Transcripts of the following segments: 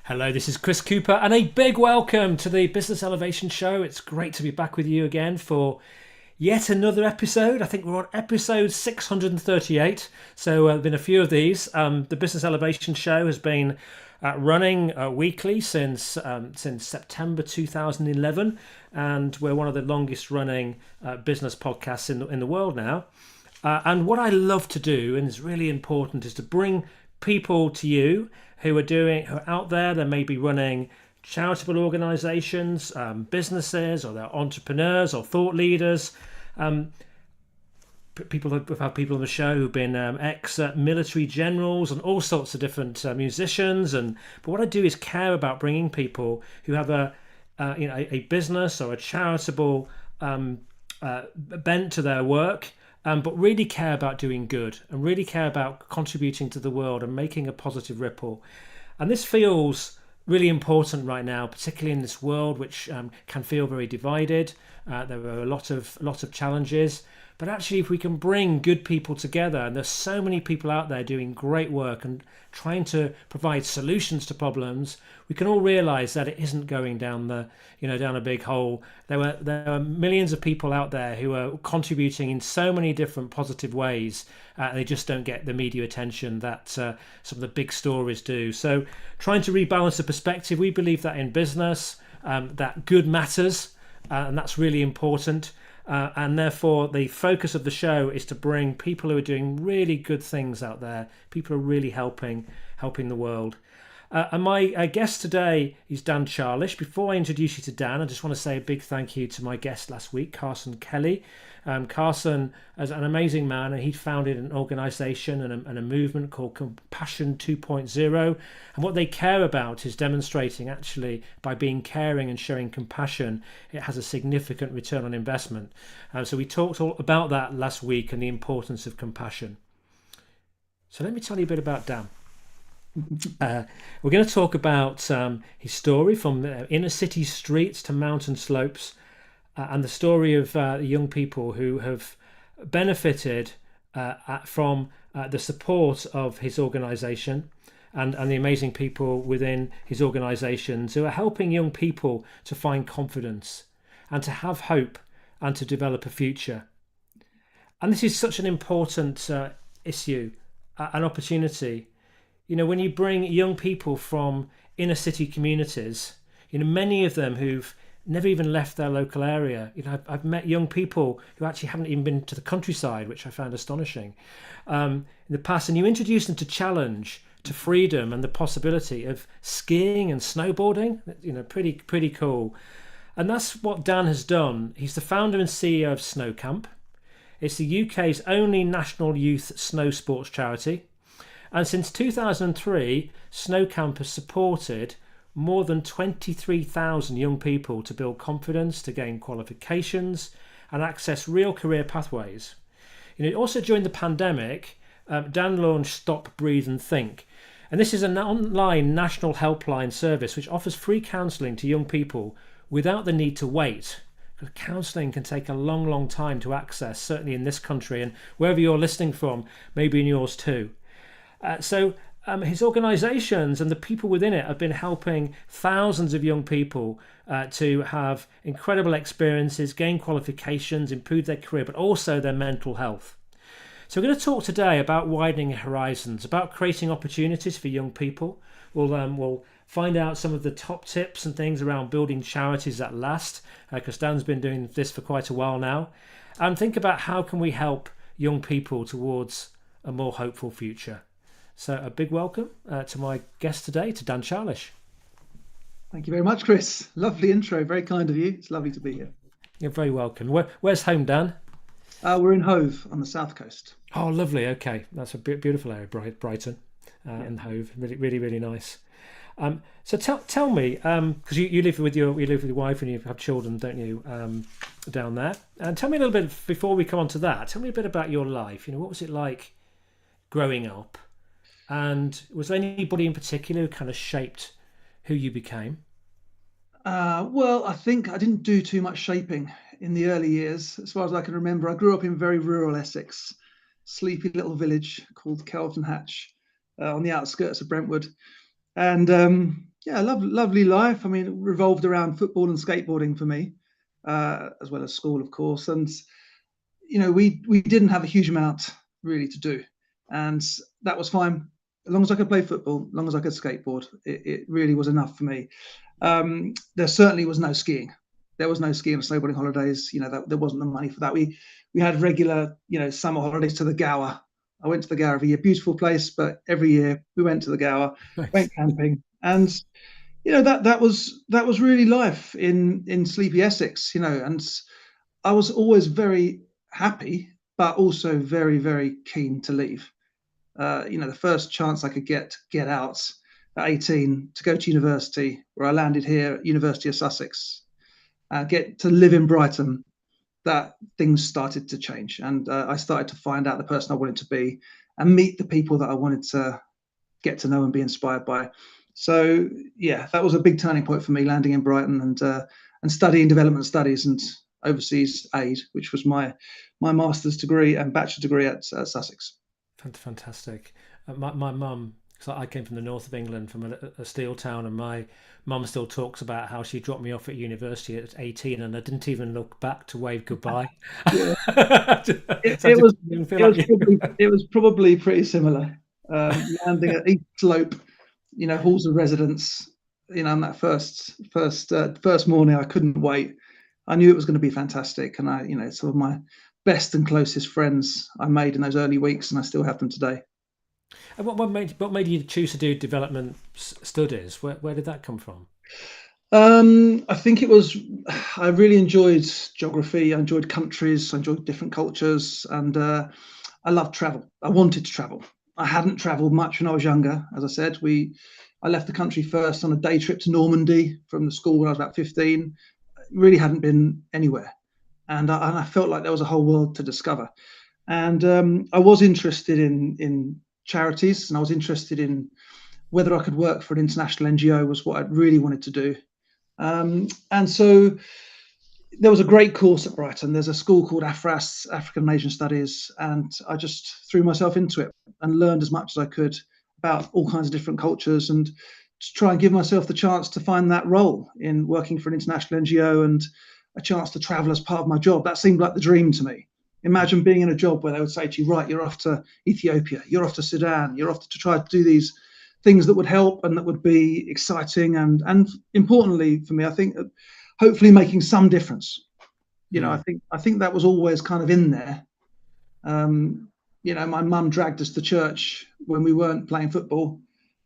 Hello, this is Chris Cooper, and a big welcome to the Business Elevation Show. It's great to be back with you again for yet another episode. I think we're on episode 638, so there have been a few of these. The Business Elevation Show has been running weekly since September 2011, and we're one of the longest running business podcasts in the world now. And what I love to do, and is really important, is to bring people to you who are out there. They may be running charitable organisations, businesses, or they're entrepreneurs or thought leaders. We've had people on the show who've been ex-military generals and all sorts of different musicians. But what I do is care about bringing people who have a business or a charitable bent to their work. But really care about doing good and really care about contributing to the world and making a positive ripple. And this feels really important right now, particularly in this world which can feel very divided. There are a lot of challenges. But actually, if we can bring good people together, and there's so many people out there doing great work and trying to provide solutions to problems, we can all realise that it isn't going down a big hole. There are millions of people out there who are contributing in so many different positive ways. They just don't get the media attention that some of the big stories do. So, trying to rebalance the perspective, we believe that in business, that good matters, and that's really important. And therefore, the focus of the show is to bring people who are doing really good things out there. People who are really helping the world. And my guest today is Dan Charlish. Before I introduce you to Dan, I just want to say a big thank you to my guest last week, Carson Kelly. Carson is an amazing man, and he founded an organisation and a movement called Compassion 2.0. And what they care about is demonstrating, actually, by being caring and showing compassion, it has a significant return on investment. So we talked all about that last week and the importance of compassion. So let me tell you a bit about Dan. We're going to talk about his story from inner city streets to mountain slopes, and the story of young people who have benefited from the support of his organisation and the amazing people within his organisations who are helping young people to find confidence and to have hope and to develop a future. And this is such an important issue, an opportunity. You know, when you bring young people from inner city communities, many of them who've never even left their local area. I've met young people who actually haven't even been to the countryside, which I found astonishing in the past. And you introduce them to challenge, to freedom, and the possibility of skiing and snowboarding. Pretty cool. And that's what Dan has done. He's the founder and CEO of Snow Camp. It's the UK's only national youth snow sports charity. And since 2003, Snow Camp has supported more than 23,000 young people to build confidence, to gain qualifications, and access real career pathways. Also during the pandemic, Dan launched Stop.Breathe.Think. And this is an online national helpline service which offers free counselling to young people without the need to wait. Because counselling can take a long, long time to access, certainly in this country, and wherever you're listening from, maybe in yours too. So his organisations and the people within it have been helping thousands of young people to have incredible experiences, gain qualifications, improve their career, but also their mental health. So we're going to talk today about widening horizons, about creating opportunities for young people. We'll find out some of the top tips and things around building charities that last, because Dan's been doing this for quite a while now. And think about how can we help young people towards a more hopeful future. So a big welcome to my guest today, to Dan Charlish. Thank you very much, Chris. Lovely intro. Very kind of you. It's lovely to be here. You're very welcome. Where's home, Dan? We're in Hove on the south coast. Oh, lovely. Okay. That's a beautiful area, Brighton and Hove. Really, really, really nice. So tell me, because you live with your wife and you have children, don't you, down there? And tell me a little bit, before we come on to that, tell me a bit about your life. What was it like growing up? And was there anybody in particular who kind of shaped who you became? Well, I think I didn't do too much shaping in the early years. As far as I can remember, I grew up in very rural Essex, sleepy little village called Kelvedon Hatch on the outskirts of Brentwood. And Yeah, lovely life. I mean, it revolved around football and skateboarding for me, as well as school, of course. And we didn't have a huge amount really to do, and that was fine. As long as I could play football, as long as I could skateboard, it really was enough for me. There certainly was no skiing. There was no skiing or snowboarding holidays. There wasn't the money for that. We had regular, summer holidays to the Gower. I went to the Gower every year. Beautiful place, but every year we went to the Gower, went Nice. camping, and that was really life in sleepy Essex. And I was always very happy, but also very, very keen to leave. The first chance I could get out at 18 to go to university, where I landed here at University of Sussex, get to live in Brighton, that things started to change, and I started to find out the person I wanted to be and meet the people that I wanted to get to know and be inspired by. So yeah, that was a big turning point for me, landing in Brighton and studying development studies and overseas aid, which was my master's degree and bachelor degree at Sussex. Fantastic. My mum, because I came from the north of England, from a steel town, and my mum still talks about how she dropped me off at university at 18, and I didn't even look back to wave goodbye. Yeah, So it, I it just was didn't feel it like was you. probably it was probably pretty similar. Landing at East Slope, halls of residence, on that first morning, I couldn't wait. I knew it was going to be fantastic, and some of my best and closest friends I made in those early weeks, and I still have them today. And what made you choose to do development studies? Where did that come from? I think it was, I really enjoyed geography. I enjoyed countries. I enjoyed different cultures, and I loved travel. I wanted to travel. I hadn't traveled much when I was younger. As I said, I left the country first on a day trip to Normandy from the school when I was about 15. Really hadn't been anywhere, and I felt like there was a whole world to discover. And I was interested in charities, and I was interested in whether I could work for an international NGO was what I really wanted to do. And so there was a great course at Brighton. There's a school called AFRAS, African and Asian Studies, and I just threw myself into it and learned as much as I could about all kinds of different cultures, and to try and give myself the chance to find that role in working for an international NGO and a chance to travel as part of my job. That seemed like the dream to me. Imagine being in a job where they would say to you, right, you're off to Ethiopia, you're off to Sudan, you're off to try to do these things that would help and that would be exciting, and importantly for me, I think hopefully making some difference. Mm. I think that was always kind of in there. My mum dragged us to church when we weren't playing football,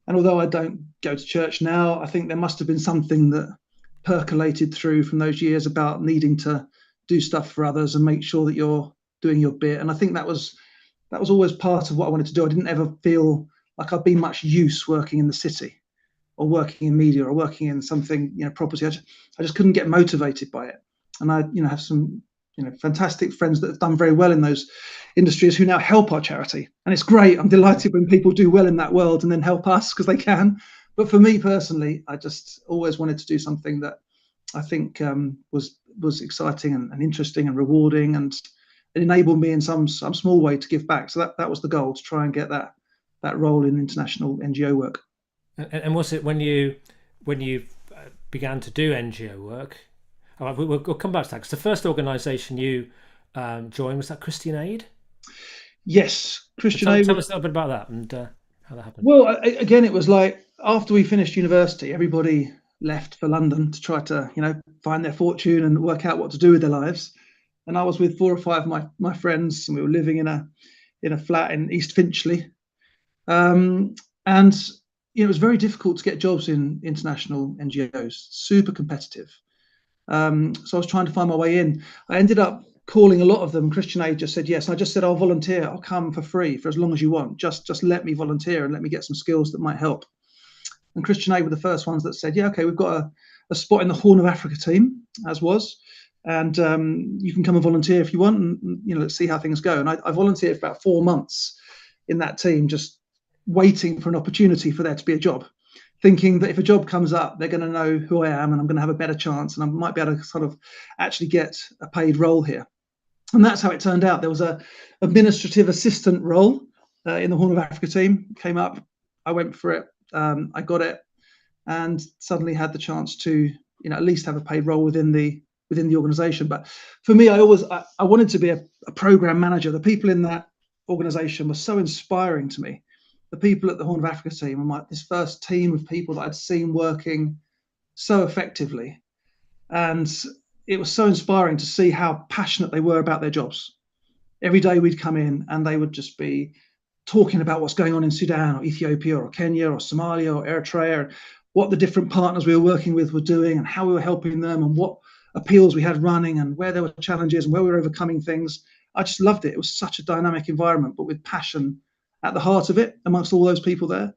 and although I don't go to church now, I think there must have been something that percolated through from those years about needing to do stuff for others and make sure that you're doing your bit. And I think that was always part of what I wanted to do. I didn't ever feel like I'd been much use working in the city or working in media or working in something, property. I just couldn't get motivated by it. And I, have some, fantastic friends that have done very well in those industries who now help our charity. And it's great. I'm delighted when people do well in that world and then help us because they can. But for me personally, I just always wanted to do something that I think was exciting and interesting and rewarding, and it enabled me in some small way to give back. So that was the goal, to try and get that role in international NGO work. And was it when you began to do NGO work? All right, we'll come back to that, because the first organisation you joined, was that Christian Aid. Yes, So Christian tell, Aid tell was. us a little bit about that and how that happened. Well, again, it was like after we finished university, everybody left for London to try to, find their fortune and work out what to do with their lives. And I was with four or five of my friends, and we were living in a flat in East Finchley. And it was very difficult to get jobs in international NGOs, super competitive. So I was trying to find my way in. I ended up calling a lot of them. Christian Aid just said yes. And I just said, I'll volunteer. I'll come for free for as long as you want. Just let me volunteer and let me get some skills that might help. And Christian Aid were the first ones that said, yeah, okay, we've got a spot in the Horn of Africa team, as was. And you can come and volunteer if you want. And, let's see how things go. And I volunteered for about 4 months in that team, just waiting for an opportunity for there to be a job, thinking that if a job comes up, they're going to know who I am and I'm going to have a better chance and I might be able to sort of actually get a paid role here. And that's how it turned out. There was a administrative assistant role in the Horn of Africa team, came up. I went for it. I got it. and suddenly had the chance to, at least have a paid role within the organization. But for me, I wanted to be a program manager. The people in that organization were so inspiring to me. The people at the Horn of Africa team were this first team of people that I'd seen working so effectively. And it was so inspiring to see how passionate they were about their jobs. Every day we'd come in and they would just be talking about what's going on in Sudan or Ethiopia or Kenya or Somalia or Eritrea, what the different partners we were working with were doing and how we were helping them and what appeals we had running and where there were challenges and where we were overcoming things. I just loved it. It was such a dynamic environment, but with passion at the heart of it amongst all those people there.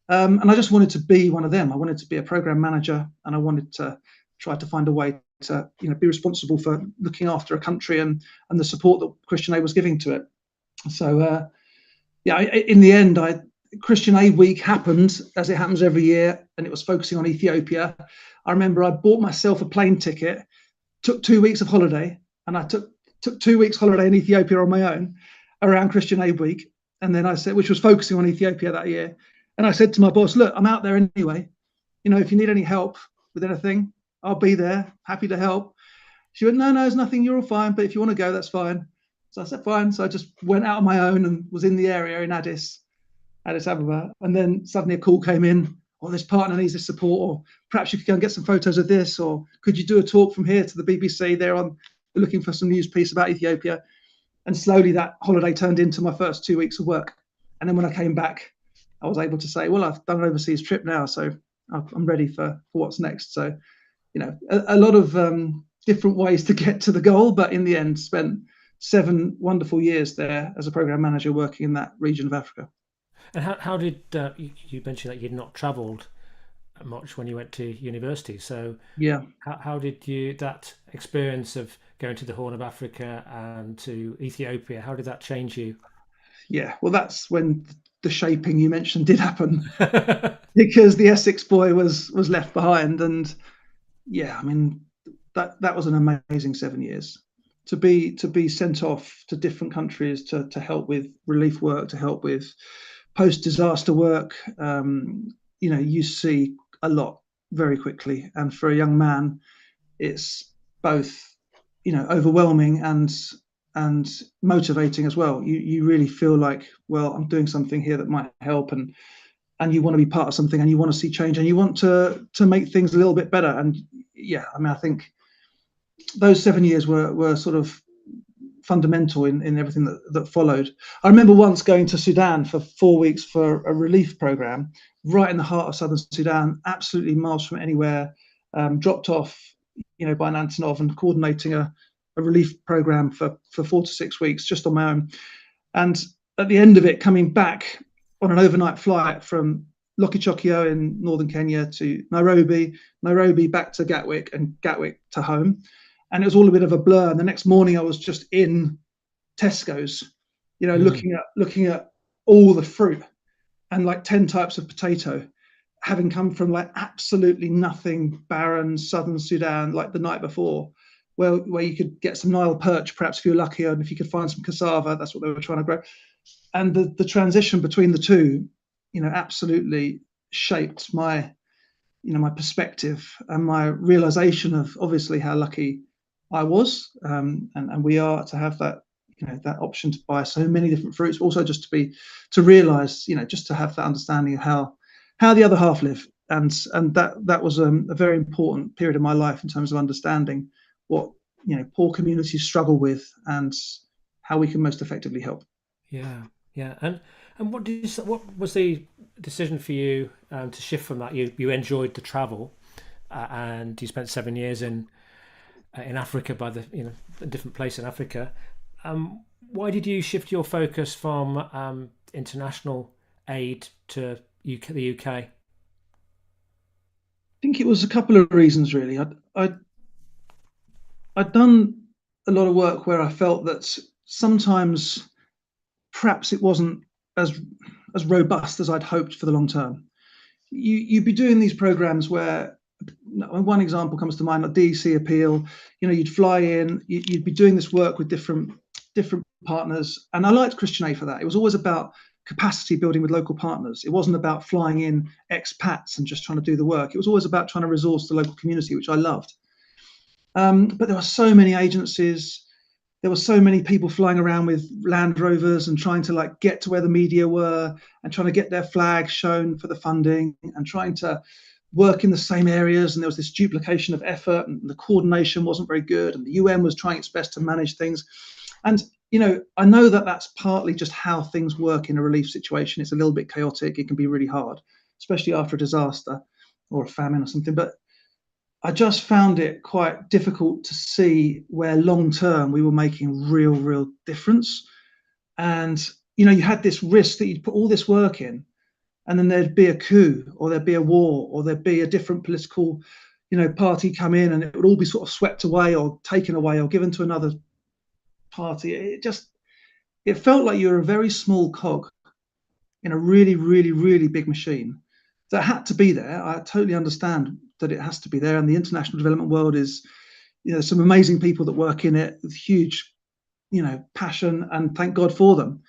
And I just wanted to be one of them. I wanted to be a program manager, and I wanted to try to find a way to, be responsible for looking after a country and the support that Christian Aid was giving to it. So, in the end, Christian Aid Week happened, as it happens every year, and it was focusing on Ethiopia. I remember I bought myself a plane ticket, took 2 weeks of holiday, and I took 2 weeks holiday in Ethiopia on my own around Christian Aid Week. And then I said, which was focusing on Ethiopia that year. And I said to my boss, look, I'm out there anyway. If you need any help with anything, I'll be there, happy to help. She went, no, there's nothing, you're all fine. But if you want to go, that's fine. So I said, fine. So I just went out on my own and was in the area in Addis Ababa. And then suddenly a call came in, this partner needs this support, or perhaps you could go and get some photos of this, or could you do a talk from here to the BBC? They're looking for some news piece about Ethiopia. And slowly that holiday turned into my first 2 weeks of work. And then when I came back, I was able to say, well, I've done an overseas trip now, so I'm ready for what's next. So, a lot of different ways to get to the goal, but in the end, spent 7 wonderful years there as a program manager working in that region of Africa. And how did you mentioned that you'd not travelled much when you went to university? So yeah, how did that experience of going to the Horn of Africa and to Ethiopia, how did that change you? Yeah, well, that's when the shaping you mentioned did happen, because the Essex boy was left behind, and that was an amazing 7 years to be sent off to different countries to help with relief work, to help with post-disaster work. You see a lot very quickly, and for a young man, it's both overwhelming and motivating as well. You really feel like, well, I'm doing something here that might help, and you want to be part of something, and you want to see change, and you want to make things a little bit better. And I think those 7 years were sort of fundamental in everything that followed. I remember once going to Sudan for 4 weeks for a relief program right in the heart of southern Sudan, absolutely miles from anywhere, dropped off by an Antonov, and coordinating a relief program for 4 to 6 weeks just on my own. And at the end of it, coming back on an overnight flight from Lokichokio in northern Kenya to Nairobi back to Gatwick, and Gatwick to home. And it was all a bit of a blur. And the next morning I was just in Tesco's, looking at all the fruit and like 10 types of potato, having come from like absolutely nothing, barren southern Sudan, like the night before, where you could get some Nile perch, perhaps if you're lucky, and if you could find some cassava, that's what they were trying to grow. And the transition between the two, absolutely shaped my perspective and my realization of obviously how lucky I was, and we are, to have that that option to buy so many different fruits, but also just to realize, just to have that understanding of how the other half live, and that was a very important period of my life in terms of understanding what poor communities struggle with and how we can most effectively help. Yeah, and what was the decision for you to shift from that? You enjoyed the travel, and you spent 7 years in Africa, by a different place in Africa. Why did you shift your focus from international aid to the UK? I think it was a couple of reasons, really. I'd done a lot of work where I felt that sometimes perhaps it wasn't as robust as I'd hoped for the long term. You'd be doing these programs where, one example comes to mind, like DEC appeal. You'd fly in, you'd be doing this work with different partners, and I liked Christian Aid for that. It was always about capacity building with local partners. It wasn't about flying in expats and just trying to do the work. It was always about trying to resource the local community, which I loved. But there were so many agencies. There were so many people flying around with Land Rovers and trying to like get to where the media were and trying to get their flag shown for the funding and trying to work in the same areas. And there was this duplication of effort and the coordination wasn't very good. And the UN was trying its best to manage things. And, you know, I know that that's partly just how things work in a relief situation. It's a little bit chaotic. It can be really hard, especially after a disaster or a famine or something. But I just found it quite difficult to see where long term we were making real difference. And, you know, you had this risk that you'd put all this work in and then there'd be a coup or there'd be a war or there'd be a different political, you know, party come in and it would all be sort of swept away or taken away or given to another party. It felt like you were a very small cog in a really big machine that had to be there. I totally understand that it has to be there, and the international development world is, you know, some amazing people that work in it with huge, you know, passion, and thank God for them.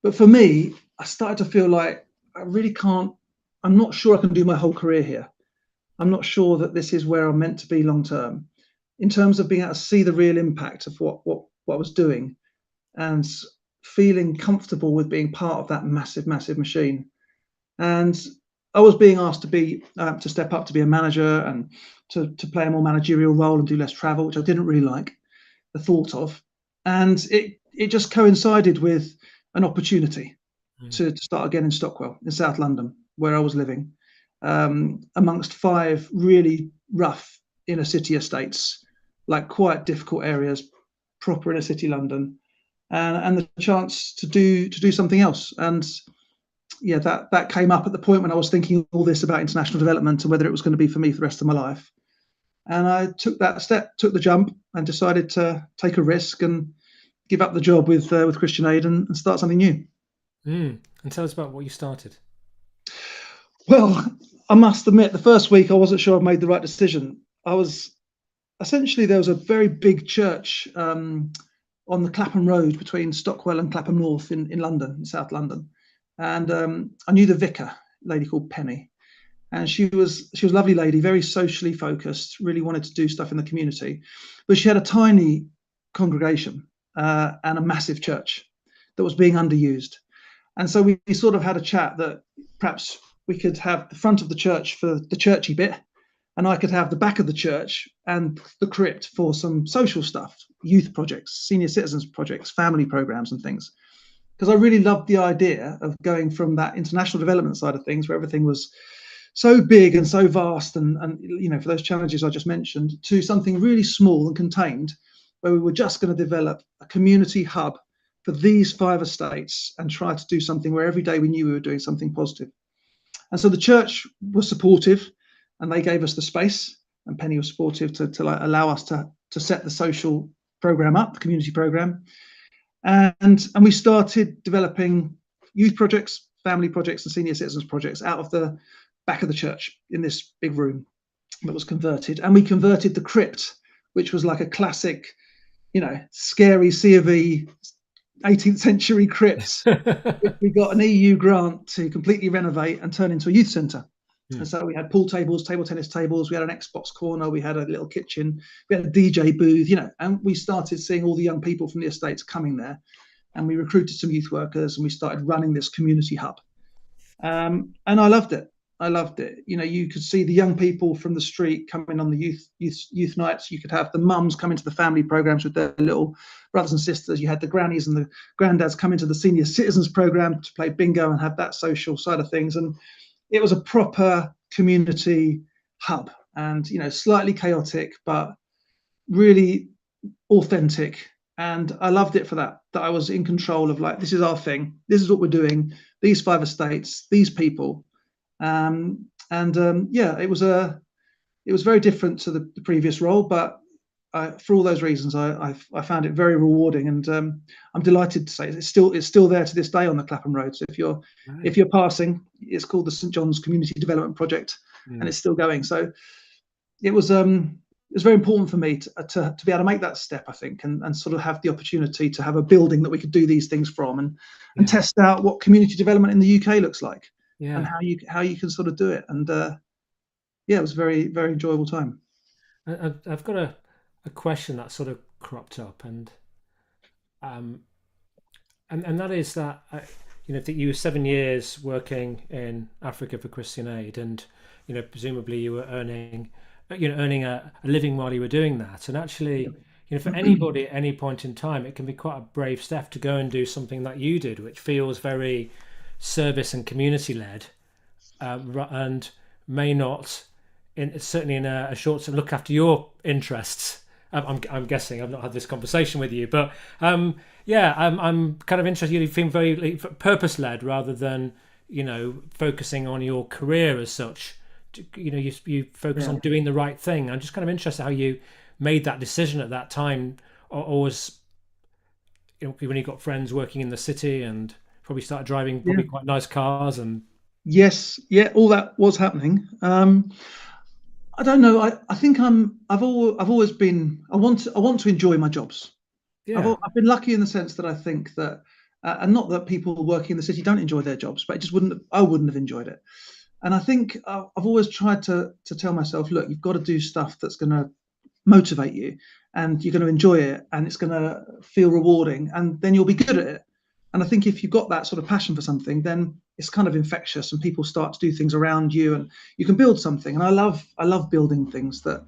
But for me, I started to feel like I really can't. I'm not sure I can do my whole career here. I'm not sure that this is where I'm meant to be long term, in terms of being able to see the real impact of what I was doing, and feeling comfortable with being part of that massive machine. And I was being asked to be to step up to be a manager and to play a more managerial role and do less travel, which I didn't really like the thought of. And it just coincided with an opportunity to start again in Stockwell, in South London, where I was living, amongst 5 really rough inner city estates, like quite difficult areas, proper inner city London, and the chance to do something else. And yeah, that came up at the point when I was thinking all this about international development and whether it was going to be for me for the rest of my life. And I took that step, took the jump, and decided to take a risk and give up the job with Christian Aid and start something new. And tell us about what you started. Well, I must admit, the first week I wasn't sure I made the right decision. I was essentially, there was a very big church on the Clapham Road between Stockwell and Clapham North in London, in South London. And I knew the vicar, a lady called Penny, and she was a lovely lady, very socially focused, really wanted to do stuff in the community, but she had a tiny congregation and a massive church that was being underused. And so we sort of had a chat that perhaps we could have the front of the church for the churchy bit, and I could have the back of the church and the crypt for some social stuff, youth projects, senior citizens projects, family programs and things. Because I really loved the idea of going from that international development side of things, where everything was so big and so vast and you know, for those challenges I just mentioned, to something really small and contained, where we were just going to develop a community hub for these 5 estates and try to do something where every day we knew we were doing something positive. And so the church was supportive, and they gave us the space, and Penny was supportive to like allow us to set the social program up, the community program. And we started developing youth projects, family projects, and senior citizens projects out of the back of the church in this big room that was converted. And we converted the crypt, which was like a classic, you know, scary C of E 18th century crypts. We got an EU grant to completely renovate and turn into a youth centre. And so we had pool tables, table tennis tables, we had an Xbox corner, we had a little kitchen, we had a DJ booth, you know, and we started seeing all the young people from the estates coming there. And we recruited some youth workers and we started running this community hub. And I loved it. I loved it. You know, you could see the young people from the street coming on the youth nights. You could have the mums come into the family programs with their little brothers and sisters. You had the grannies and the granddads come into the senior citizens program to play bingo and have that social side of things. And it was a proper community hub, and, you know, slightly chaotic, but really authentic. And I loved it for that I was in control of, like, this is our thing. This is what we're doing. These 5 estates, these people. Yeah, it was very different to the previous role, but for all those reasons, I found it very rewarding, and I'm delighted to say it's still there to this day on the Clapham Road. So if you're passing, it's called the St John's Community Development Project, and it's still going. So it was was very important for me to be able to make that step, I think, and sort of have the opportunity to have a building that we could do these things from, and Yeah. test out what community development in the UK looks like, and Yeah. how you can sort of do it. And yeah, it was a very, very enjoyable time. I've got a question that sort of cropped up, um, and that is that that you were 7 years working in Africa for Christian Aid, and presumably you were earning a living while you were doing that. And actually, for anybody at any point in time, it can be quite a brave step to go and do something that you did, which feels very service and community led, and may not, certainly in a short term, look after your interests. I'm guessing I've not had this conversation with you, but yeah, I'm kind of interested. You seem very purpose led rather than focusing on your career as such. You focus Yeah. on doing the right thing. I'm just kind of interested how you made that decision at that time, or was when you got friends working in the city and probably started driving Yeah. probably quite nice cars and Yes. Yeah. All that was happening. I don't know. I think I've always been. I want to enjoy my jobs. yeah, I've been lucky in the sense that I think that, and not that people working in the city don't enjoy their jobs, but I wouldn't have enjoyed it. And I think I've always tried to tell myself, look, you've got to do stuff that's going to motivate you, and you're going to enjoy it, and it's going to feel rewarding, and then you'll be good at it. And I think if you've got that sort of passion for something, then it's kind of infectious, and people start to do things around you, and you can build something. And I love building things that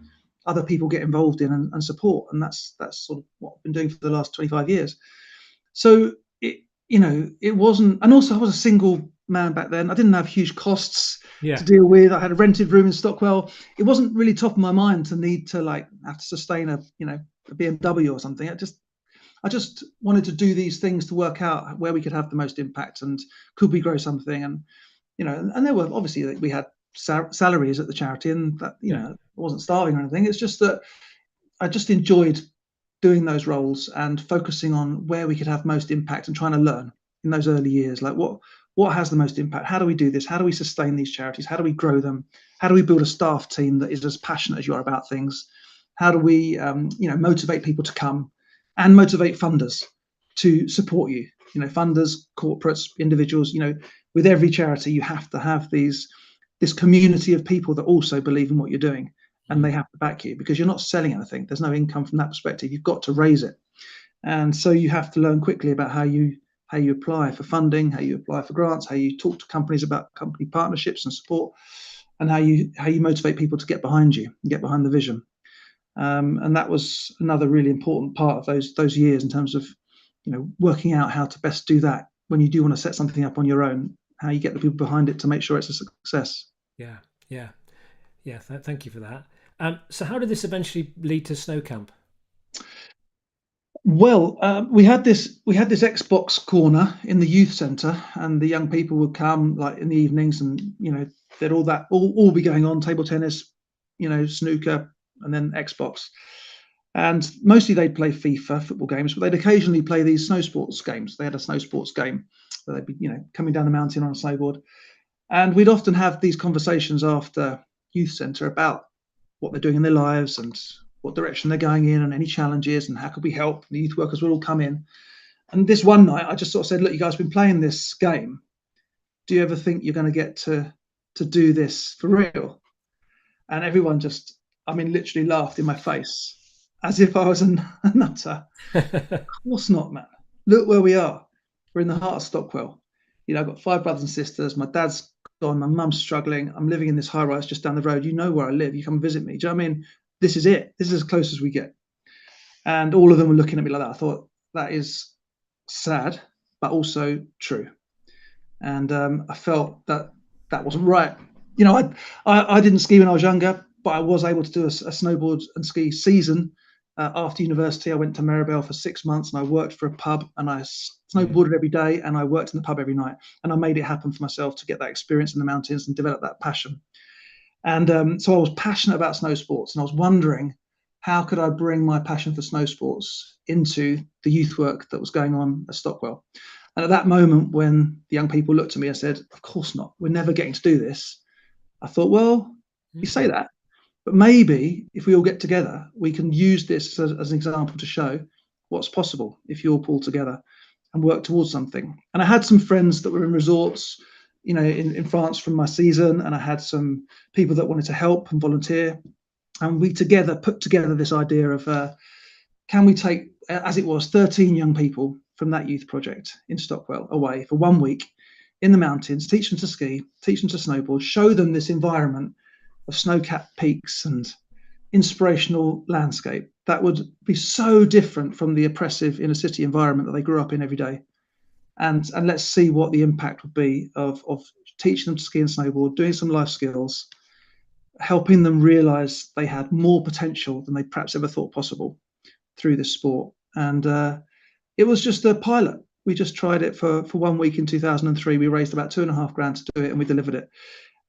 other people get involved in and support, and that's sort of what I've been doing for the last 25 years. So it wasn't, and also I was a single man back then. I didn't have huge costs to yeah, deal with. I had a rented room in Stockwell. It wasn't really top of my mind to need to like have to sustain a BMW or something. I just wanted to do these things to work out where we could have the most impact, and could we grow something. And and there were obviously, we had salaries at the charity, and that yeah, I wasn't starving or anything. It's just that I just enjoyed doing those roles and focusing on where we could have most impact, and trying to learn in those early years, like what has the most impact? How do we do this? How do we sustain these charities? How do we grow them? How do we build a staff team that is as passionate as you are about things? How do we motivate people to come, and motivate funders to support you? Funders, corporates, individuals. With every charity, you have to have this community of people that also believe in what you're doing, and they mm, have to back you, because you're not selling anything. There's no income from that perspective. You've got to raise it, and so you have to learn quickly about how you apply for funding, how you apply for grants, how you talk to companies about company partnerships and support, and how you motivate people to get behind you and get behind the vision. And that was another really important part of those years, in terms of working out how to best do that when you do want to set something up on your own. How you get the people behind it to make sure it's a success. yeah, yeah, yeah. Thank you for that. So how did this eventually lead to Snow Camp? Well, we had this Xbox corner in the youth centre, and the young people would come like in the evenings, and they'd all be going on table tennis, snooker, and then Xbox. And mostly they'd play FIFA football games, but they'd occasionally play these snow sports games. They had a snow sports game where they'd be coming down the mountain on a snowboard, and we'd often have these conversations after youth centre about what they're doing in their lives, and what direction they're going in, and any challenges, and how could we help. The youth workers would all come in. And this one night, I just sort of said, look, you guys have been playing this game. Do you ever think you're going to get to do this for real? And everyone just, I mean, literally laughed in my face, as if I was a nutter. Of course not, man. Look where we are. We're in the heart of Stockwell. I've got five brothers and sisters. My dad's gone. My mum's struggling. I'm living in this high rise just down the road. You know where I live. You come visit me. Do you know what I mean? This is it. This is as close as we get. And all of them were looking at me like that. I thought, that is sad, but also true. And I felt that that wasn't right. I didn't ski when I was younger, but I was able to do a snowboard and ski season. After university, I went to Maribel for 6 months, and I worked for a pub, and I Yeah, snowboarded every day, and I worked in the pub every night, and I made it happen for myself to get that experience in the mountains and develop that passion. And so I was passionate about snow sports, and I was wondering, how could I bring my passion for snow sports into the youth work that was going on at Stockwell? And at that moment, when the young people looked at me and said, of course not, we're never getting to do this, I thought, well, you say mm, that, But maybe if we all get together, we can use this as an example to show what's possible if you all pull together and work towards something. And I had some friends that were in resorts, in France from my season, and I had some people that wanted to help and volunteer. And we together put together this idea of can we take, as it was, 13 young people from that youth project in Stockwell away for 1 week in the mountains, teach them to ski, teach them to snowboard, show them this environment of snow-capped peaks and inspirational landscape that would be so different from the oppressive inner city environment that they grew up in every day. And let's see what the impact would be of teaching them to ski and snowboard, doing some life skills, helping them realize they had more potential than they perhaps ever thought possible through this sport. And it was just a pilot. We just tried it for 1 week in 2003. We raised about £2,500 to do it, and we delivered it.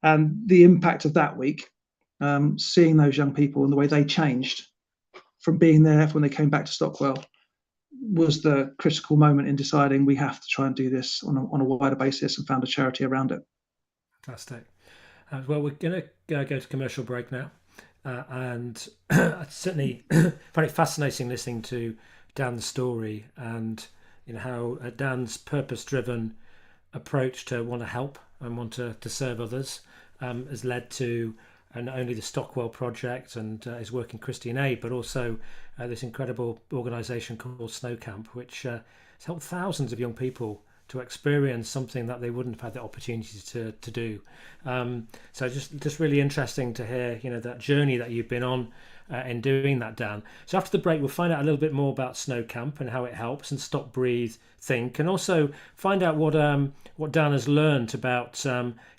And the impact of that week, seeing those young people and the way they changed from being there when they came back to Stockwell, was the critical moment in deciding we have to try and do this on a wider basis, and found a charity around it. Fantastic. Well, we're going to go to commercial break now. And I certainly find it fascinating listening to Dan's story, and how Dan's purpose-driven approach to want to help and want to serve others has led to not only the Stockwell project and his work in Christian Aid, but also this incredible organisation called Snow Camp, which has helped thousands of young people to experience something that they wouldn't have had the opportunity to do. So just really interesting to hear, that journey that you've been on in doing that, Dan. So after the break, we'll find out a little bit more about Snow Camp and how it helps, and Stop, Breathe, Think, and also find out what Dan has learned about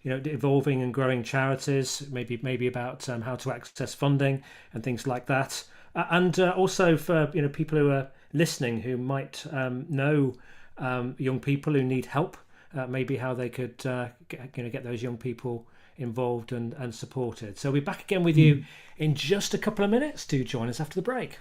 evolving and growing charities, maybe about how to access funding and things like that, and also for people who are listening who might know young people who need help, maybe how they could get those young people involved and supported. So we'll be back again with you in just a couple of minutes. Do join us after the break.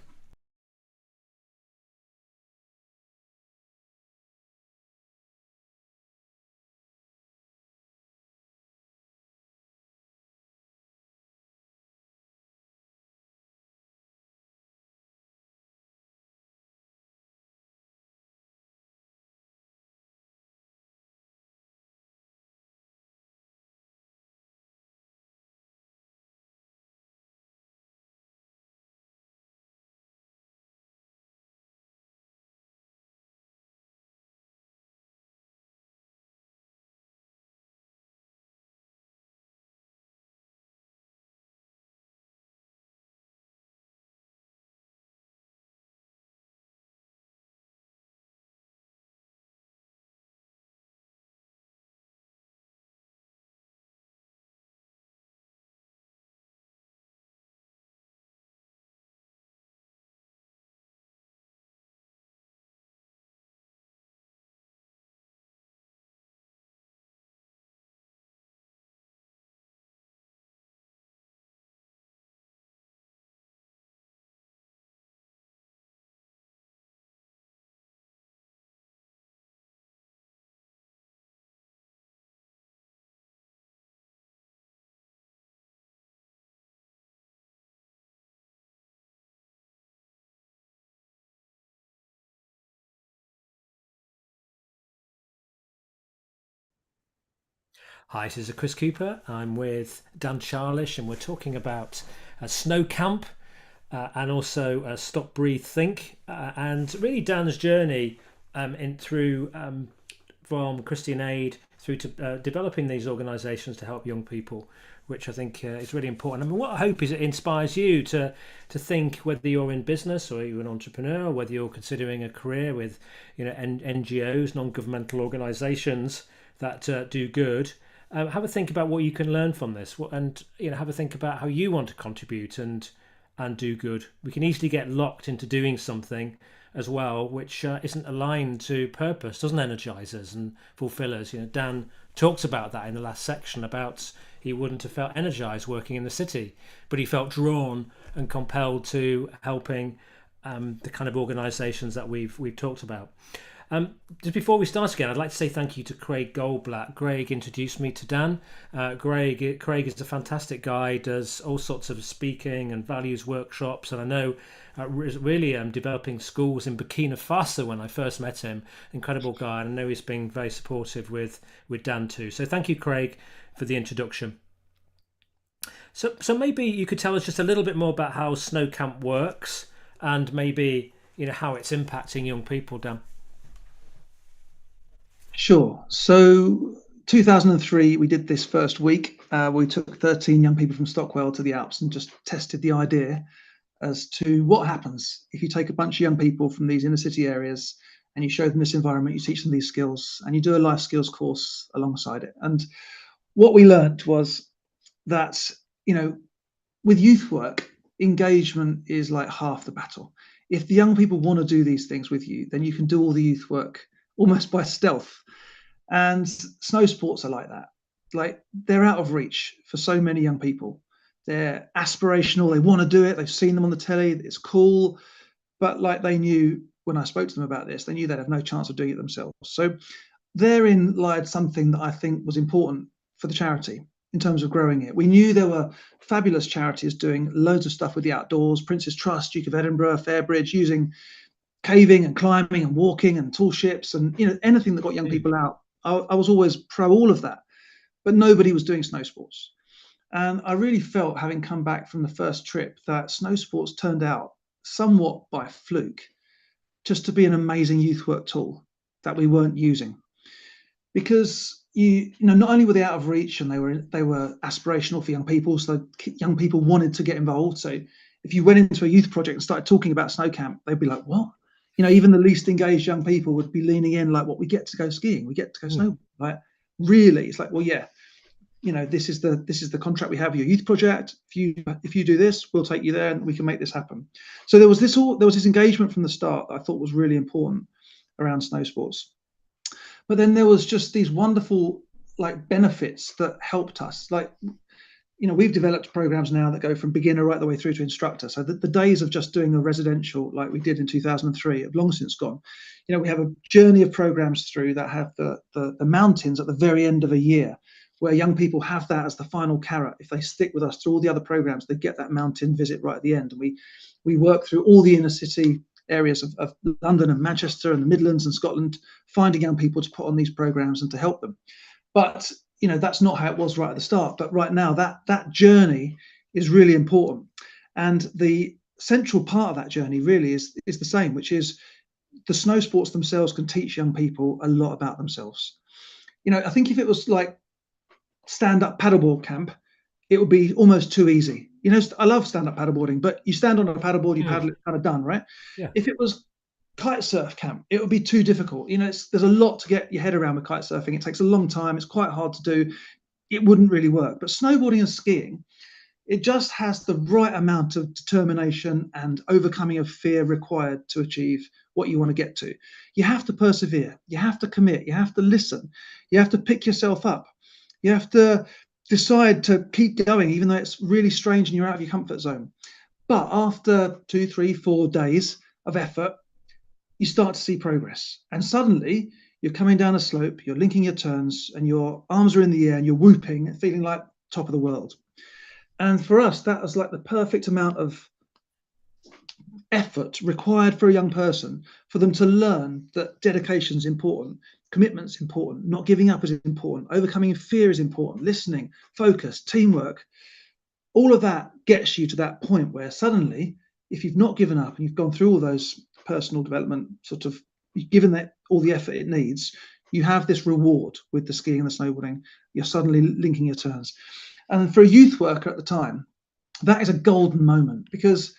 Hi, this is Chris Cooper. I'm with Dan Charlish, and we're talking about Snow Camp and also Stop, Breathe, Think, and really Dan's journey through from Christian Aid through to developing these organisations to help young people, which I think is really important. I mean, what I hope is it inspires you to think, whether you're in business or you're an entrepreneur, or whether you're considering a career with NGOs, non-governmental organisations that do good. Have a think about what you can learn from this, and have a think about how you want to contribute and do good. We can easily get locked into doing something as well which isn't aligned to purpose, doesn't energize us and fulfill us. Dan talks about that in the last section, about he wouldn't have felt energized working in the city, but he felt drawn and compelled to helping the kind of organizations that we've talked about. Just before we start again, I'd like to say thank you to Craig Goldblatt. Craig introduced me to Dan. Craig is a fantastic guy, does all sorts of speaking and values workshops, and I know is really developing schools in Burkina Faso when I first met him. Incredible guy, and I know he's been very supportive with Dan too. So thank you, Craig, for the introduction. So maybe you could tell us just a little bit more about how Snow Camp works, and maybe how it's impacting young people, Dan. Sure. So 2003, we did this first week. We took 13 young people from Stockwell to the Alps and just tested the idea as to what happens if you take a bunch of young people from these inner city areas and you show them this environment, you teach them these skills, and you do a life skills course alongside it. And what we learned was that, with youth work, engagement is like half the battle. If the young people want to do these things with you, then you can do all the youth work almost by stealth. And snow sports are like that. Like, they're out of reach for so many young people. They're aspirational. They want to do it. They've seen them on the telly. It's cool. But like, they knew when I spoke to them about this, they knew they'd have no chance of doing it themselves. So therein lied something that I think was important for the charity in terms of growing it. We knew there were fabulous charities doing loads of stuff with the outdoors, Prince's Trust, Duke of Edinburgh, Fairbridge, using caving and climbing and walking and tall ships and anything that got young people out. I was always pro all of that, but nobody was doing snow sports. And I really felt, having come back from the first trip, that snow sports turned out somewhat by fluke just to be an amazing youth work tool that we weren't using. Because not only were they out of reach, and they were aspirational for young people, so young people wanted to get involved. So if you went into a youth project and started talking about snow camp, they'd be like, what? Even the least engaged young people would be leaning in like, what, we get to go skiing, we get to go snowboarding. Like, really? It's like, well, yeah, this is the contract we have with your youth project. If you do this, we'll take you there and we can make this happen. So there was this engagement from the start that I thought was really important around snow sports. But then there was just these wonderful benefits that helped us. We've developed programs now that go from beginner right the way through to instructor. So the days of just doing a residential like we did in 2003 have long since gone. We have a journey of programs through that have the mountains at the very end of a year, where young people have that as the final carrot. If they stick with us through all the other programs, they get that mountain visit right at the end. And we work through all the inner city areas of London and Manchester and the Midlands and Scotland, finding young people to put on these programs and to help them. But that's not how it was right at the start. But right now, that journey is really important. And the central part of that journey really is the same, which is the snow sports themselves can teach young people a lot about themselves. I think if it was like stand-up paddleboard camp, it would be almost too easy. I love stand-up paddleboarding, but you stand on a paddleboard, you paddle, it's kind of done, right? Yeah. If it was kite surf camp, it would be too difficult. There's a lot to get your head around with kite surfing. It takes a long time. It's quite hard to do. It wouldn't really work. But snowboarding and skiing, it just has the right amount of determination and overcoming of fear required to achieve what you want to get to. You have to persevere. You have to commit. You have to listen. You have to pick yourself up. You have to decide to keep going, even though it's really strange and you're out of your comfort zone. But after 2, 3, 4 days of effort, you start to see progress. And suddenly you're coming down a slope, you're linking your turns, and your arms are in the air and you're whooping and feeling like top of the world. And for us, that was like the perfect amount of effort required for a young person, for them to learn that dedication is important, commitment's important, not giving up is important, overcoming fear is important, listening, focus, teamwork. All of that gets you to that point where suddenly, if you've not given up and you've gone through all those personal development, you've given that all the effort it needs, you have this reward with the skiing and the snowboarding. You're suddenly linking your turns. And for a youth worker at the time, that is a golden moment, because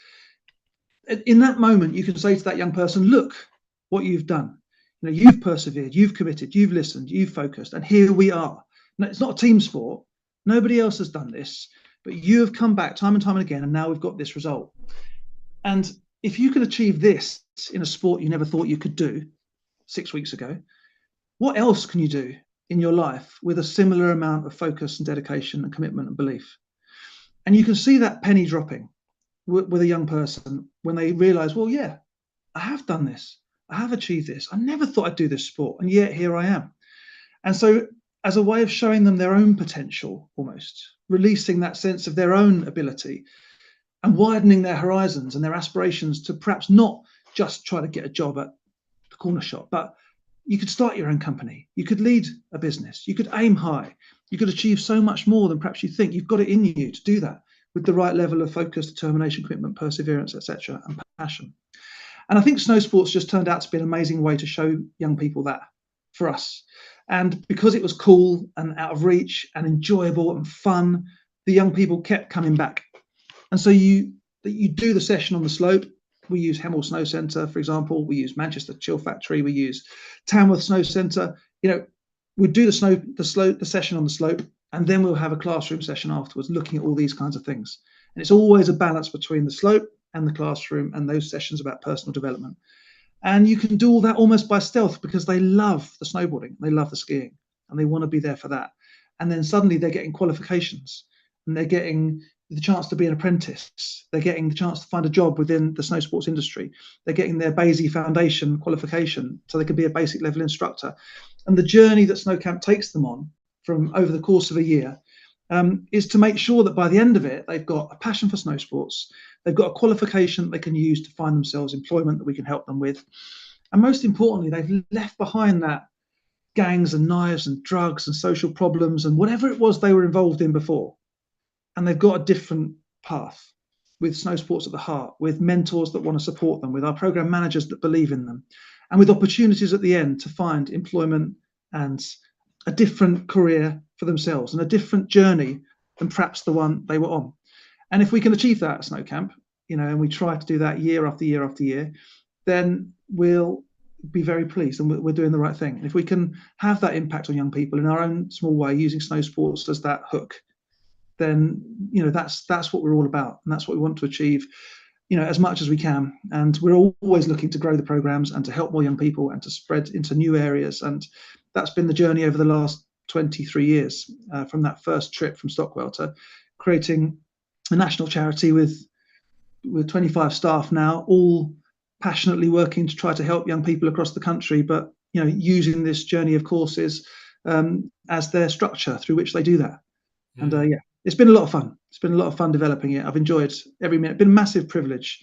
in that moment, you can say to that young person, look what you've done. You've persevered, you've committed, you've listened, you've focused, and here we are. Now, it's not a team sport. Nobody else has done this, but you have come back time and time again, and now we've got this result. And if you can achieve this in a sport you never thought you could do 6 weeks ago, what else can you do in your life with a similar amount of focus and dedication and commitment and belief? And you can see that penny dropping with a young person when they realize, well, yeah, I have done this. I have achieved this. I never thought I'd do this sport, and yet here I am. And so, as a way of showing them their own potential, almost releasing that sense of their own ability and widening their horizons and their aspirations to perhaps not just try to get a job at the corner shop, but you could start your own company. You could lead a business. You could aim high. You could achieve so much more than perhaps you think. You've got it in you to do that with the right level of focus, determination, commitment, perseverance, etc., and passion. And I think snow sports just turned out to be an amazing way to show young people that for us. And because it was cool and out of reach and enjoyable and fun, the young people kept coming back. And so you do the session on the slope. We use Hemel Snow Centre, for example. We use Manchester Chill Factory. We use Tamworth Snow Centre. We do the session on the slope, and then we'll have a classroom session afterwards, looking at all these kinds of things. And it's always a balance between the slope and the classroom, and those sessions about personal development. And you can do all that almost by stealth because they love the snowboarding, they love the skiing, and they want to be there for that. And then suddenly they're getting qualifications, and they're getting the chance to be an apprentice. They're getting the chance to find a job within the snow sports industry. They're getting their BASI Foundation qualification so they can be a basic level instructor. And the journey that Snow Camp takes them on from over the course of a year is to make sure that by the end of it, they've got a passion for snow sports. They've got a qualification that they can use to find themselves employment that we can help them with. And most importantly, they've left behind that gangs and knives and drugs and social problems and whatever it was they were involved in before. And they've got a different path with snow sports at the heart, with mentors that want to support them, with our program managers that believe in them, and with opportunities at the end to find employment and a different career for themselves and a different journey than perhaps the one they were on. And if we can achieve that at Snow Camp, and we try to do that year after year after year, then we'll be very pleased and we're doing the right thing. And if we can have that impact on young people in our own small way, using snow sports as that hook, then that's what we're all about, and that's what we want to achieve, as much as we can. And we're always looking to grow the programs and to help more young people and to spread into new areas. And that's been the journey over the last 23 years, from that first trip from Stockwell to creating a national charity with 25 staff now, all passionately working to try to help young people across the country, but using this journey of courses as their structure through which they do that. And it's been a lot of fun. It's been a lot of fun developing it. I've enjoyed every minute. It's been a massive privilege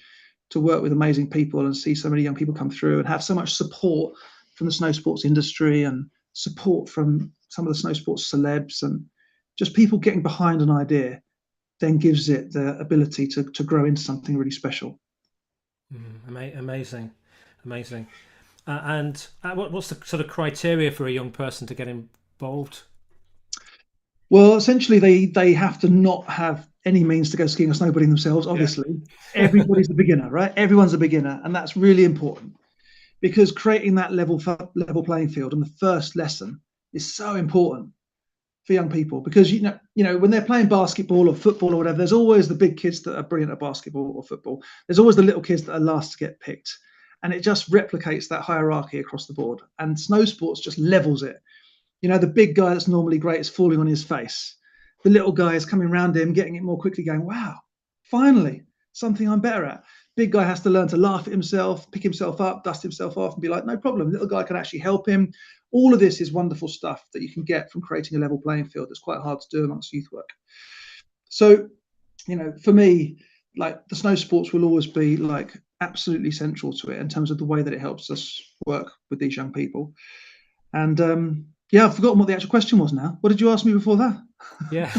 to work with amazing people and see so many young people come through and have so much support from the snow sports industry and support from some of the snow sports celebs, and just people getting behind an idea then gives it the ability to grow into something really special. Amazing. And what's the sort of criteria for a young person to get involved? Well, essentially, they have to not have any means to go skiing or snowboarding themselves. Obviously, everybody's a beginner, right? Everyone's a beginner, and that's really important because creating that level playing field and the first lesson is so important for young people. Because when they're playing basketball or football or whatever, there's always the big kids that are brilliant at basketball or football. There's always the little kids that are last to get picked, and it just replicates that hierarchy across the board. And snow sports just levels it. The big guy that's normally great is falling on his face. The little guy is coming around him, getting it more quickly, going, wow, finally, something I'm better at. Big guy has to learn to laugh at himself, pick himself up, dust himself off, and be like, no problem. Little guy can actually help him. All of this is wonderful stuff that you can get from creating a level playing field that's quite hard to do amongst youth work. So, for me, like, the snow sports will always be like absolutely central to it in terms of the way that it helps us work with these young people. And I've forgotten what the actual question was now. What did you ask me before that? Yeah,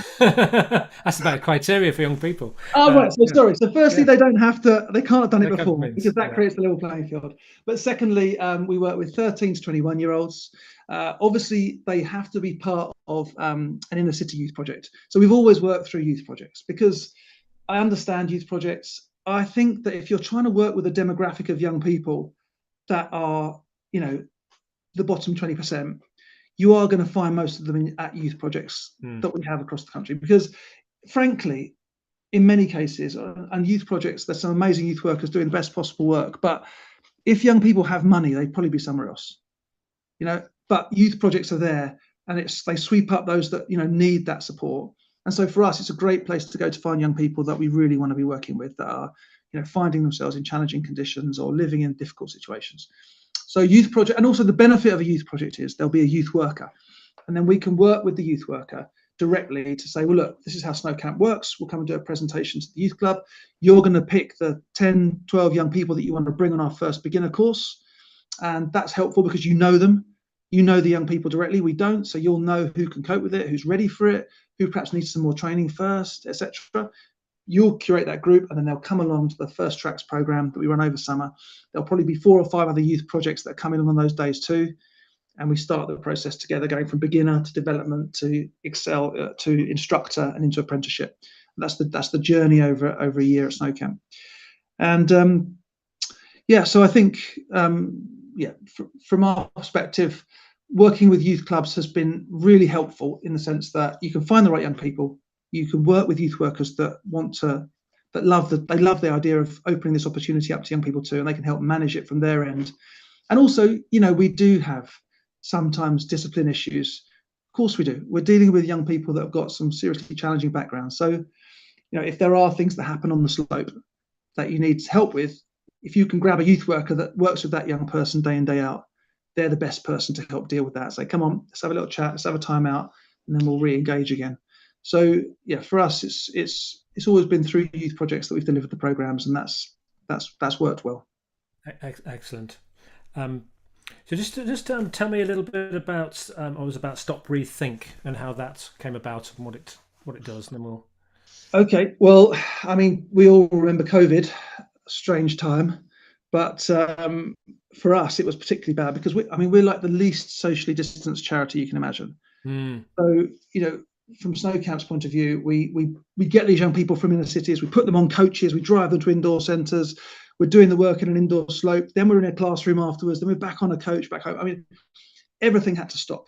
that's about criteria for young people. Oh, right. So sorry. So firstly, they can't have done it before because that creates the level playing field. But secondly, we work with 13 to 21 year olds. Obviously, they have to be part of an inner city youth project. So we've always worked through youth projects because I understand youth projects. I think that if you're trying to work with a demographic of young people that are, the bottom 20%, you are going to find most of them at youth projects that we have across the country. Because frankly, in many cases, and youth projects, there's some amazing youth workers doing the best possible work. But if young people have money, they'd probably be somewhere else. But youth projects are there, and they sweep up those that need that support. And so for us, it's a great place to go to find young people that we really want to be working with, that are finding themselves in challenging conditions or living in difficult situations. So youth project, and also the benefit of a youth project is there'll be a youth worker, and then we can work with the youth worker directly to say, well, look, this is how snow camp works. We'll come and do a presentation to the youth club. You're going to pick the 10, 12 young people that you want to bring on our first beginner course. And that's helpful because you know them. You know the young people directly. We don't. So you'll know who can cope with it, who's ready for it, who perhaps needs some more training first, etc. You'll curate that group, and then they'll come along to the first tracks program that we run over summer. There'll probably be 4 or 5 other youth projects that are coming on those days too. And we start the process together, going from beginner to development to excel to instructor and into apprenticeship. And that's the journey over a year at Snow Camp. And so I think from our perspective, working with youth clubs has been really helpful in the sense that you can find the right young people. You can work with youth workers that love the idea of opening this opportunity up to young people too, and they can help manage it from their end. And also, we do have sometimes discipline issues. Of course we do. We're dealing with young people that have got some seriously challenging backgrounds. So, if there are things that happen on the slope that you need help with, if you can grab a youth worker that works with that young person day in, day out, they're the best person to help deal with that. Say, come on, let's have a little chat, let's have a time out, and then we'll re-engage again. So for us, it's always been through youth projects that we've delivered the programs, and that's worked well. Excellent. So just tell me a little bit about Stop.Breathe.Think and how that came about and what it does, and then we'll. Okay, well, I mean, we all remember COVID, strange time, but for us it was particularly bad because we're like the least socially distanced charity you can imagine. So from Snow Camp's point of view, we get these young people from inner cities, we put them on coaches, we drive them to indoor centres. We're doing the work in an indoor slope. Then we're in a classroom afterwards. Then we're back on a coach back home. I mean, everything had to stop.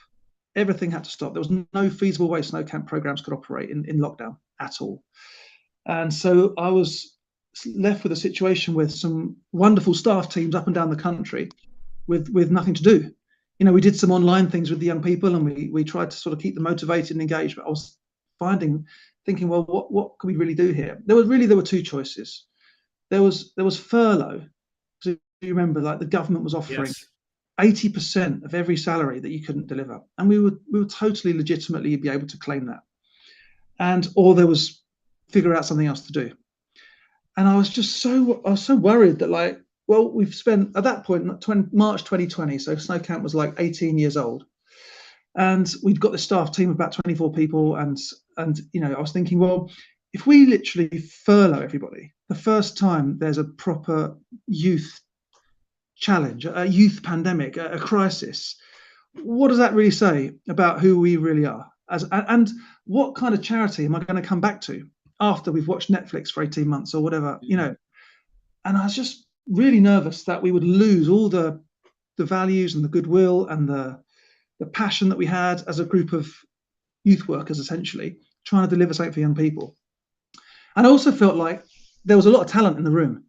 Everything had to stop. There was no feasible way Snow Camp programs could operate in lockdown at all. And so I was left with a situation with some wonderful staff teams up and down the country with nothing to do. We did some online things with the young people, and we tried to sort of keep them motivated and engaged. But I was thinking, well, what can we really do here? There were 2 choices. There was furlough. So you remember, like the government was offering 80% of every salary that you couldn't deliver, and we would totally legitimately be able to claim that, or there was figure out something else to do. And I was so worried that we've spent at that point March 2020, so Snow Camp was like 18 years old, and we'd got the staff team of about 24 people, and I was thinking, well, if we literally furlough everybody, the first time there's a proper youth challenge, a youth pandemic, a crisis, what does that really say about who we really are? And what kind of charity am I going to come back to after we've watched Netflix for 18 months or whatever, And I was just really nervous that we would lose all the values and the goodwill and the passion that we had as a group of youth workers, essentially trying to deliver something for young people. And I also felt like there was a lot of talent in the room.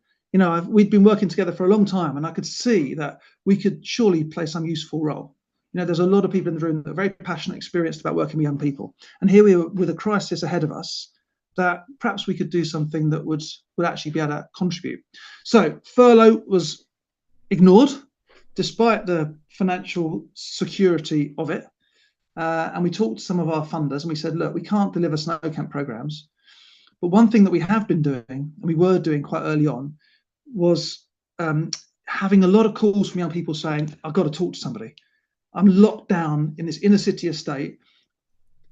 We'd been working together for a long time, and I could see that we could surely play some useful role. There's a lot of people in the room that are very passionate, experienced about working with young people. And here we were with a crisis ahead of us that perhaps we could do something that would actually be able to contribute. So furlough was ignored, despite the financial security of it. And we talked to some of our funders, and we said, look, we can't deliver Snow Camp programs. But one thing that we have been doing, and we were doing quite early on, was having a lot of calls from young people saying, I've got to talk to somebody. I'm locked down in this inner city estate.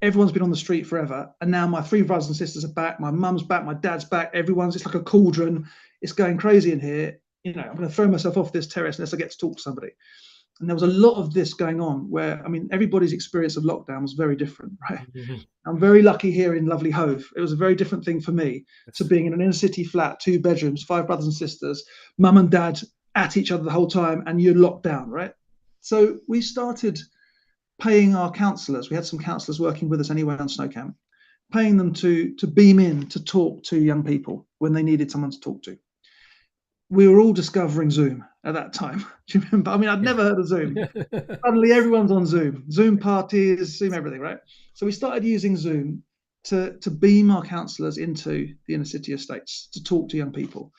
Everyone's been on the street forever. And now my 3 brothers and sisters are back. My mum's back. My dad's back. It's like a cauldron. It's going crazy in here. I'm going to throw myself off this terrace unless I get to talk to somebody. And there was a lot of this going on where, everybody's experience of lockdown was very different, right? Mm-hmm. I'm very lucky here in lovely Hove. It was a very different thing for me to being in an inner city flat, 2 bedrooms, 5 brothers and sisters, mum and dad at each other the whole time, and you're locked down, right? So we started paying our counsellors. We had some counsellors working with us anyway on Snow Camp, paying them to beam in to talk to young people when they needed someone to talk to. We were all discovering Zoom at that time. Do you remember? I'd never heard of Zoom. Suddenly everyone's on Zoom parties, Zoom everything, right? So we started using Zoom to beam our counsellors into the inner city estates to talk to young people.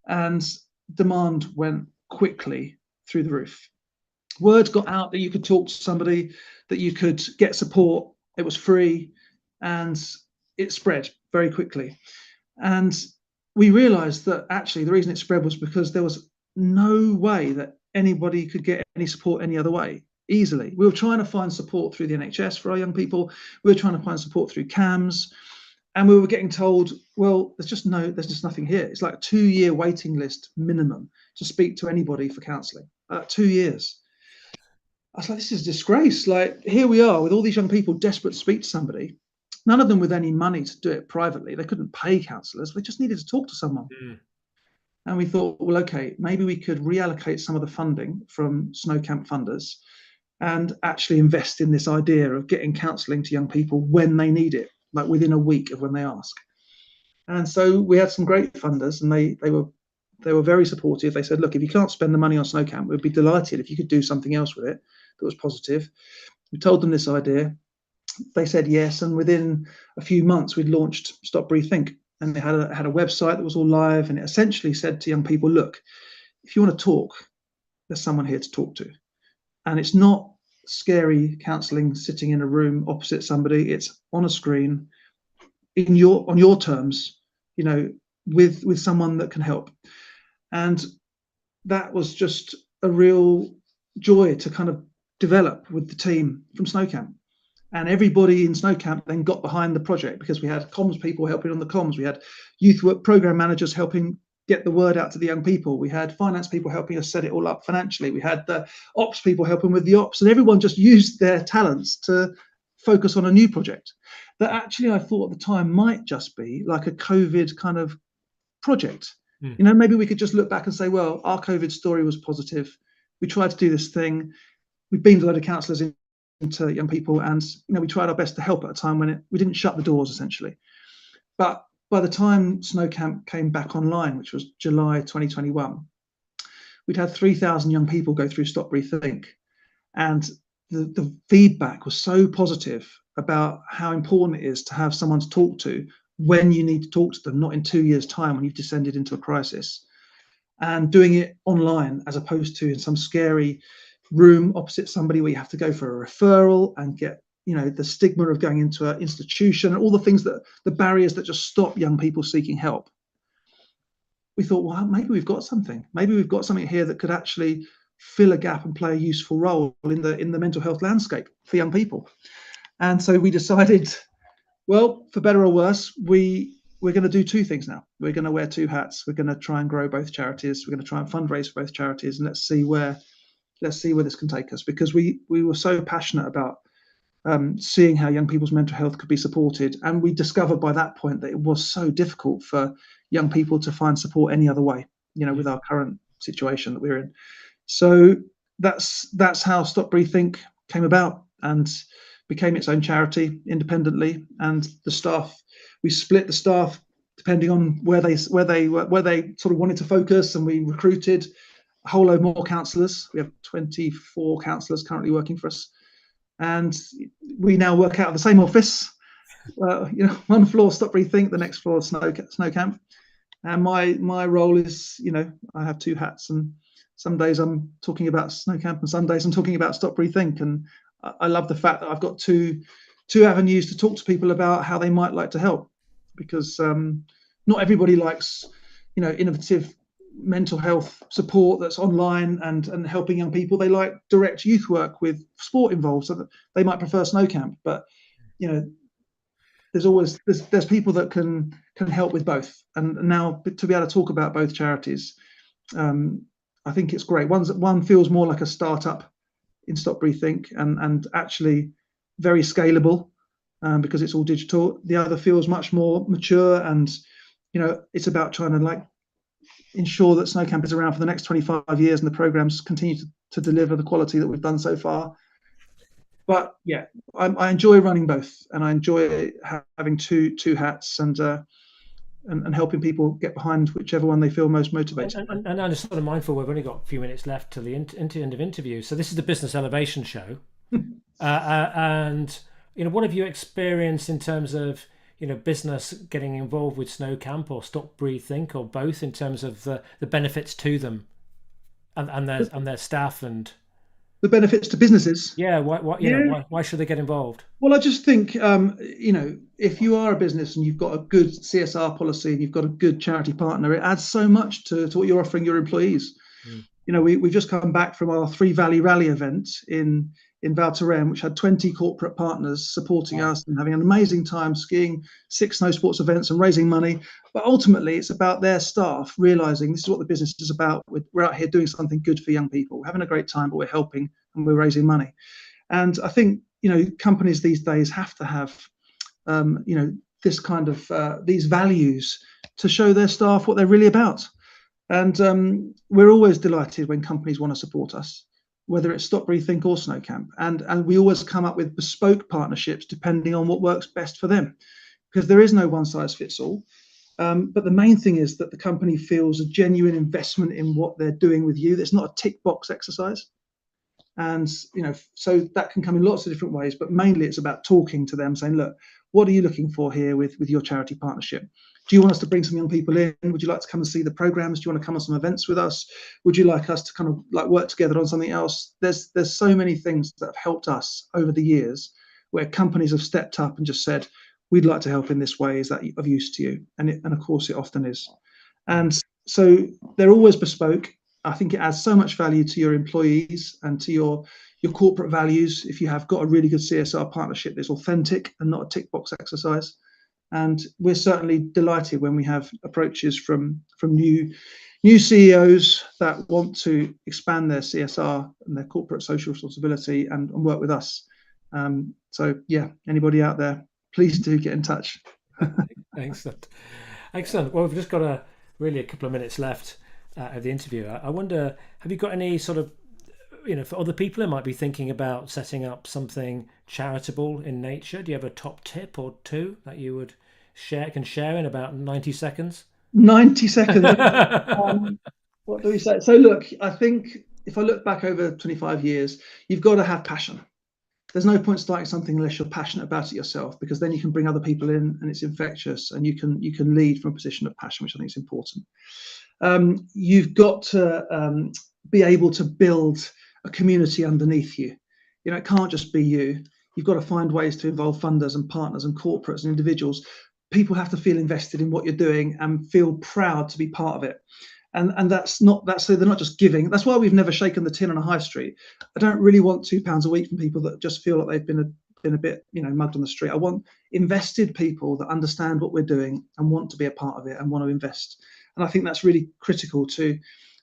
And demand went quickly through the roof. Word got out that you could talk to somebody, that you could get support. It was free, and it spread very quickly. And we realized that actually the reason it spread was because there was no way that anybody could get any support any other way easily. We were trying to find support through the NHS for our young people. We were trying to find support through CAMS. And we were getting told, well, there's just nothing here. It's like a 2-year waiting list minimum to speak to anybody for counselling. 2 years. I was like, this is a disgrace. Like, here we are with all these young people desperate to speak to somebody, none of them with any money to do it privately. They couldn't pay counsellors. They just needed to talk to someone. Mm. And we thought, well, okay, maybe we could reallocate some of the funding from snow camp funders and actually invest in this idea of getting counselling to young people when they need it, like within a week of when they ask. And so we had some great funders, and they were very supportive. They said, look, if you can't spend the money on snow camp, we'd be delighted if you could do something else with it that was positive. We told them this idea. They said yes, and within a few months we'd launched Stop.Breathe.Think, and they had a website that was all live, and it essentially said to young people, look, if you want to talk, there's someone here to talk to. And it's not scary counselling sitting in a room opposite somebody. It's on a screen, on your terms, with someone that can help. And that was just a real joy to kind of develop with the team from Snow Camp. And everybody in Snow Camp then got behind the project, because we had comms people helping on the comms. We had youth work program managers helping get the word out to the young people. We had finance people helping us set it all up financially. We had the ops people helping with the ops, and everyone just used their talents to focus on a new project that actually I thought at the time might just be like a COVID kind of project. Maybe we could just look back and say, well, our COVID story was positive. We tried to do this thing. We beamed a load of counsellors into young people, and we tried our best to help at a time when we didn't shut the doors, essentially. But by the time Snow Camp came back online, which was July 2021, we'd had 3,000 young people go through Stop, Breathe, Think. And the feedback was so positive about how important it is to have someone to talk to when you need to talk to them, not in 2 years' time when you've descended into a crisis. And doing it online as opposed to in some scary room opposite somebody where you have to go for a referral and get the stigma of going into an institution and all the things that the barriers that just stop young people seeking help. We thought, well, maybe we've got something here that could actually fill a gap and play a useful role in the mental health landscape for young people. And so we decided, well, for better or worse, we're going to do two things now. We're going to wear two hats. We're going to try and grow both charities. We're going to try and fundraise for both charities, and let's see where this can take us, because we were so passionate about seeing how young people's mental health could be supported. And we discovered by that point that it was so difficult for young people to find support any other way, with our current situation that we're in. So that's how Stop, Breathe, Think came about and became its own charity independently. And the staff, we split the staff depending on where they sort of wanted to focus, and we recruited a whole load more counsellors. We have 24 counsellors currently working for us, and we now work out of the same office. One floor Stop, Breathe, Think, the next floor Snow Camp. And my role is, I have two hats, and some days I'm talking about Snow Camp, and some days I'm talking about Stop, Breathe, Think. And I love the fact that I've got two avenues to talk to people about how they might like to help, because not everybody likes, innovative mental health support that's online and helping young people. They like direct youth work with sport involved, so that they might prefer Snow Camp. But there's people that can help with both. And now to be able to talk about both charities, I think it's great. One feels more like a startup in Stop, Breathe, Think, and actually very scalable, because it's all digital. The other feels much more mature, and it's about trying to ensure that Snow Camp is around for the next 25 years and the programs continue to deliver the quality that we've done so far. But yeah, I enjoy running both, and I enjoy having two hats and helping people get behind whichever one they feel most motivated. And I'm just sort of mindful we've only got a few minutes left till the end of interview. So this is the Business Elevation Show, and what have you experienced in terms of business getting involved with Snow Camp or Stop, Breathe, Think, or both, in terms of the benefits to them and their staff and. The benefits to businesses. Yeah, why you know, Yeah. why should they get involved? Well, I just think, if you are a business and you've got a good CSR policy and you've got a good charity partner, it adds so much to what you're offering your employees. Mm. We've just come back from our Three Valley Rally event in Val Thorens, which had 20 corporate partners supporting Wow. us and having an amazing time skiing 6 snow sports events and raising money. But ultimately, it's about their staff realizing this is what the business is about. We're out here doing something good for young people. We're having a great time, but we're helping and we're raising money. And I think companies these days have to have this kind of these values to show their staff what they're really about. And we're always delighted when companies want to support us, whether it's Stop.Breathe.Think or Snow Camp. And we always come up with bespoke partnerships depending on what works best for them, because there is no one size fits all. But the main thing is that the company feels a genuine investment in what they're doing with you. It's not a tick box exercise. And so that can come in lots of different ways, but mainly it's about talking to them, saying, look, what are you looking for here with your charity partnership? Do you want us to bring some young people in? Would you like to come and see the programs? Do you want to come on some events with us? Would you like us to kind of like work together on something else? There's so many things that have helped us over the years where companies have stepped up and just said, we'd like to help in this way. Is that of use to you? And of course it often is. And so they're always bespoke. I think it adds so much value to your employees and to your corporate values if you have got a really good CSR partnership that's authentic and not a tick box exercise. And we're certainly delighted when we have approaches from new CEOs that want to expand their CSR and their corporate social responsibility and work with us. So yeah, anybody out there, please do get in touch. Excellent. Excellent. Well, we've just got really a couple of minutes left of the interview. I wonder, have you got any sort of, for other people who might be thinking about setting up something charitable in nature, do you have a top tip or two that you would share in about 90 seconds? 90 seconds. What do we say? So look, I think if I look back over 25 years, you've got to have passion. There's no point starting something unless you're passionate about it yourself, because then you can bring other people in and it's infectious and you can lead from a position of passion, which I think is important. You've got to be able to build a community underneath you. It can't just be you. You've got to find ways to involve funders and partners and corporates and individuals. People have to feel invested in what you're doing and feel proud to be part of it. And that's so they're not just giving. That's why we've never shaken the tin on a high street. I don't really want £2 a week from people that just feel like they've been a bit mugged on the street. I want invested people that understand what we're doing and want to be a part of it and want to invest. And I think that's really critical to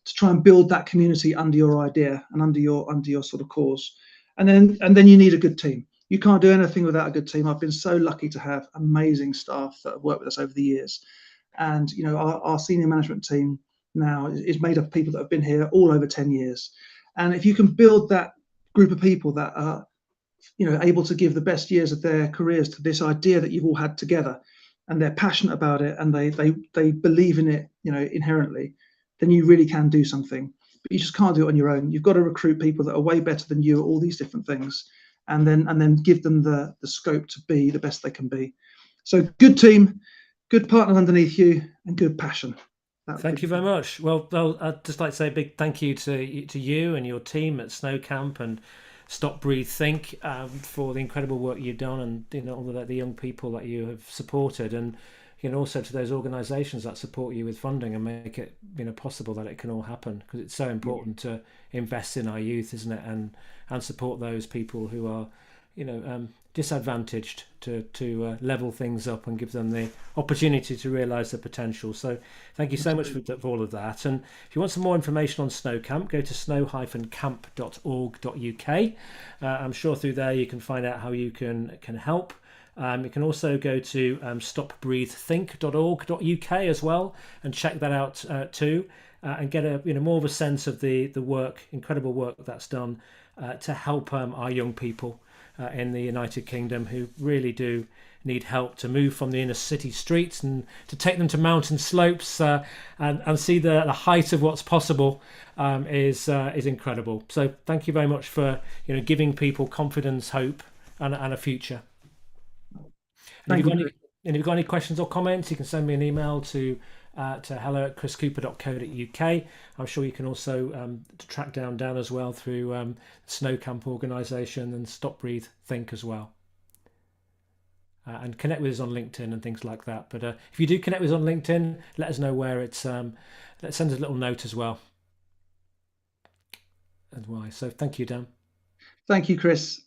try and build that community under your idea and under your sort of cause. And then you need a good team. You can't do anything without a good team. I've been so lucky to have amazing staff that have worked with us over the years. And our senior management team now is made up of people that have been here all over 10 years. And if you can build that group of people that are able to give the best years of their careers to this idea that you've all had together, and they're passionate about it and they believe in it inherently, then you really can do something. But you just can't do it on your own. You've got to recruit people that are way better than you at all these different things, and then give them the scope to be the best they can be. So good team, good partner underneath you, and good passion. Thank you very much. Well, I'd just like to say a big thank you to you and your team at Snow Camp and Stop, Breathe, Think for the incredible work you've done, and all the young people that you have supported, and also to those organisations that support you with funding and make it possible that it can all happen, because it's so important to invest in our youth, isn't it, and support those people who are disadvantaged to level things up and give them the opportunity to realise their potential. So thank you so much for all of that. And if you want some more information on Snow Camp, go to snow-camp.org.uk. I'm sure through there you can find out how you can help. You can also go to stopbreathethink.org.uk as well and check that out too, and get a more of a sense of the incredible work that's done to help our young people in the United Kingdom who really do need help to move from the inner city streets and to take them to mountain slopes and see the height of what's possible is incredible. So thank you very much for giving people confidence, hope, and a future. And if you've got any questions or comments, you can send me an email to to hello@chriscooper.co.uk. I'm sure you can also track down Dan as well through Snow Camp organisation and Stop.Breathe.Think as well. And connect with us on LinkedIn and things like that. But if you do connect with us on LinkedIn, let us know where it's. Let's send us a little note as well. And why? So thank you, Dan. Thank you, Chris.